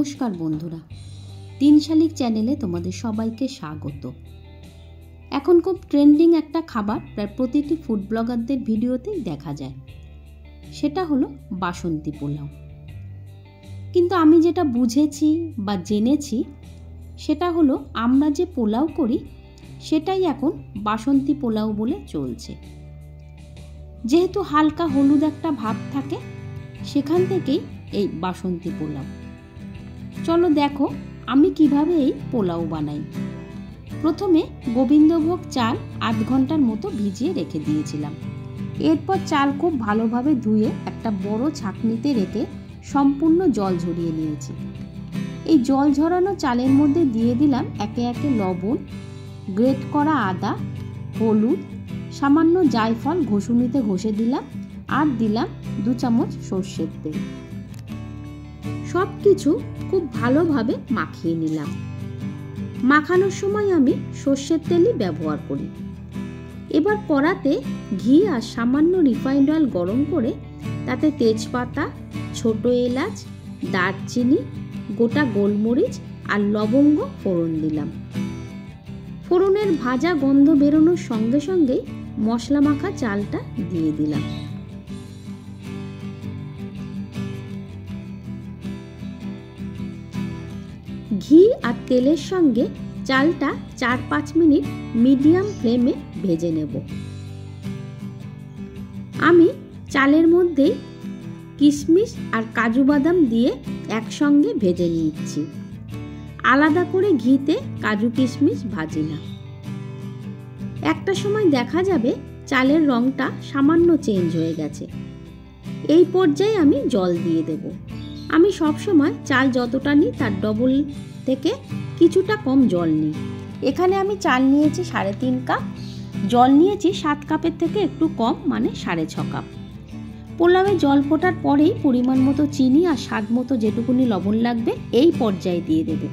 নমস্কার বন্ধুরা, তিন শালিক চ্যানেলে তোমাদের সবাইকে স্বাগত। এখন খুব ট্রেন্ডিং একটা খাবার প্রায় প্রতিটি ফুড ব্লগারদের ভিডিওতেই দেখা যায়, সেটা হলো বাসন্তী পোলাও। কিন্তু আমি যেটা বুঝেছি বা জেনেছি সেটা হলো আমরা যে পোলাও করি সেটাই এখন বাসন্তী পোলাও বলে চলছে। যেহেতু হালকা হলুদ একটা ভাব থাকে, সেখান থেকেই এই বাসন্তী পোলাও। চলো দেখো আমি কিভাবে এই পোলাও বানাই। প্রথমে গোবিন্দভোগ চাল 8 ঘন্টার মতো ভিজিয়ে রেখে দিয়েছিলাম। এরপর চাল খুব ভালোভাবে ধুয়ে একটা বড় ছাঁকনিতে রেখে সম্পূর্ণ জল ঝরিয়ে নিয়েছি। এই জল ঝরানো চালের মধ্যে দিয়ে দিলাম একে একে লবণ, গ্রেট করা আদা, হলুদ, সামান্য জায়ফল ঘষুনিতে ঘষে দিলাম, আর দিলাম 2 চামচ সর্ষের তেল। সব কিছু খুব ভালোভাবে মাখিয়ে নিলাম। মাখানোর সময় আমি সর্ষের তেলই ব্যবহার করি। এবার কড়াতে ঘি আর সামান্য রিফাইন্ড অয়েল গরম করে তাতে তেজপাতা, ছোট এলাচ, দারচিনি, গোটা গোলমরিচ আর লবঙ্গ ফোড়ন দিলাম। ফোড়নের ভাজা গন্ধ বেরোনোর সঙ্গে সঙ্গেই মশলা মাখা চালটা দিয়ে দিলাম। ঘি আর তেলের সঙ্গে চালটা 4-5 মিনিট মিডিয়াম ফ্লেমে ভেজে নেব। আমি চালের মধ্যেই কিশমিশ আর কাজু বাদাম দিয়ে একসঙ্গে ভেজে নিচ্ছি। আলাদা করে ঘিতে কাজু কিশমিশ ভাজি না। একটা সময় দেখা যাবে চালের রংটা সামান্য চেঞ্জ হয়ে গেছে। এই পর্যায়ে আমি জল দিয়ে দেব। আমি সবসময় চাল যতটা নিই তার ডবল থেকে কিছুটা কম জল নিই। এখানে আমি চাল নিয়েছি 3.5 কাপ, জল নিয়েছি 7 কাপের থেকে একটু কম, মানে 6.5 কাপ। পোলাওয়ে জল ফোটার পরেই পরিমাণ মতো চিনি আর স্বাদ মতো যেটুকুনি লবণ লাগবে এই পর্যায়ে দিয়ে দেবে।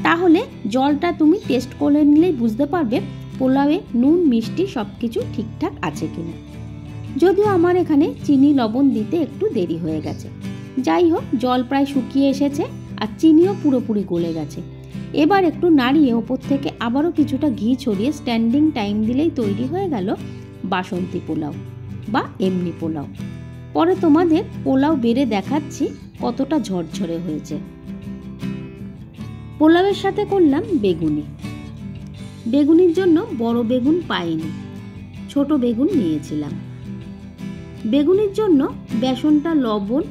তাহলে জলটা তুমি টেস্ট করে নিলেই বুঝতে পারবে পোলাওয়ে নুন মিষ্টি সব কিছু ঠিকঠাক আছে কিনা। যদিও আমার এখানে চিনি লবণ দিতে একটু দেরি হয়ে গেছে। যাই হোক, জল প্রায় শুকিয়ে এসেছে আর চিনিও পুরোপুরি গলে গেছে। এবার একটু নাড়িয়ে ওপর থেকে আবারও কিছুটা ঘি ছড়িয়ে স্ট্যান্ডিং টাইম দিলেই তৈরি হয়ে গেল বাসন্তী পোলাও বা এমনি পোলাও। পরে তোমাদের পোলাও বেড়ে দেখাচ্ছি কতটা ঝরঝরে হয়েছে। পোলাওয়ের সাথে করলাম বেগুনি। বেগুনির জন্য বড় বেগুন পাইনি, ছোট বেগুন নিয়েছিলাম। বেগুনির জন্য বেসনটা লবণ,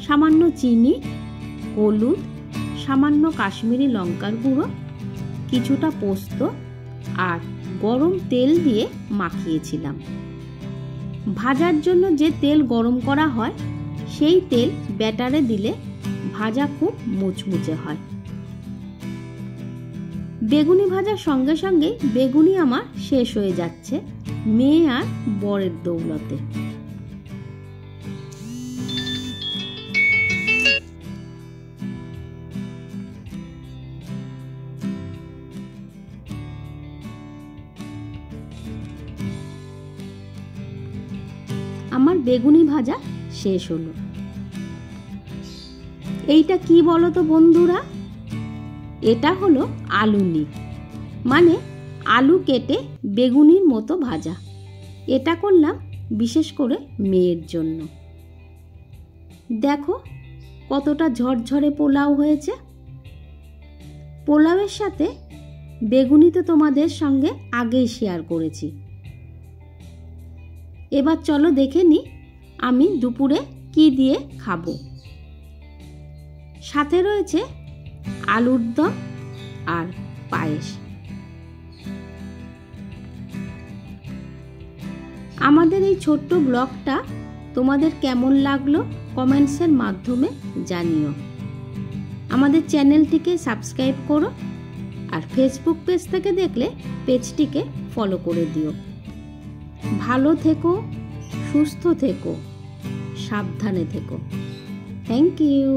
সামান্য চিনি, হলুদ, সামান্য কাশ্মীরি লঙ্কার গুঁড়ো, কিছুটা পোস্ত আর গরম তেল দিয়ে মাখিয়েছিলাম। ভাজার জন্য যে তেল গরম করা হয় সেই তেল ব্যাটারে দিলে ভাজা খুব মুচমুচে হয়। বেগুনি ভাজার সঙ্গে সঙ্গে বেগুনি আমার শেষ হয়ে যাচ্ছে মেয়ে আর বরের দৌলতে। আমার বেগুনি ভাজা শেষ হলো। এইটা কি বলো তো বন্ধুরা? এটা হলো আলুনি, মানে আলু কেটে বেগুনির মতো ভাজা। এটা করলাম বিশেষ করে মেয়ের জন্য। দেখো কতটা ঝরঝরে পোলাও হয়েছে। পোলাওয়ের সাথে বেগুনি তো তোমাদের সঙ্গে আগেই শেয়ার করেছি। এবার চলো দেখে নিই আমি দুপুরে কি দিয়ে খাবো। সাথে রয়েছে আলুর দম আর পায়েস। আমাদের এই ছোট্ট ব্লগটা তোমাদের কেমন লাগলো কমেন্টসের মাধ্যমে জানিও। আমাদের চ্যানেলটিকে সাবস্ক্রাইব করো আর ফেসবুক পেজ থেকে দেখলে পেজটিকে ফলো করে দিও। ভালো থেকো, সুস্থ থেকো, সাবধানে থেকো। Thank you.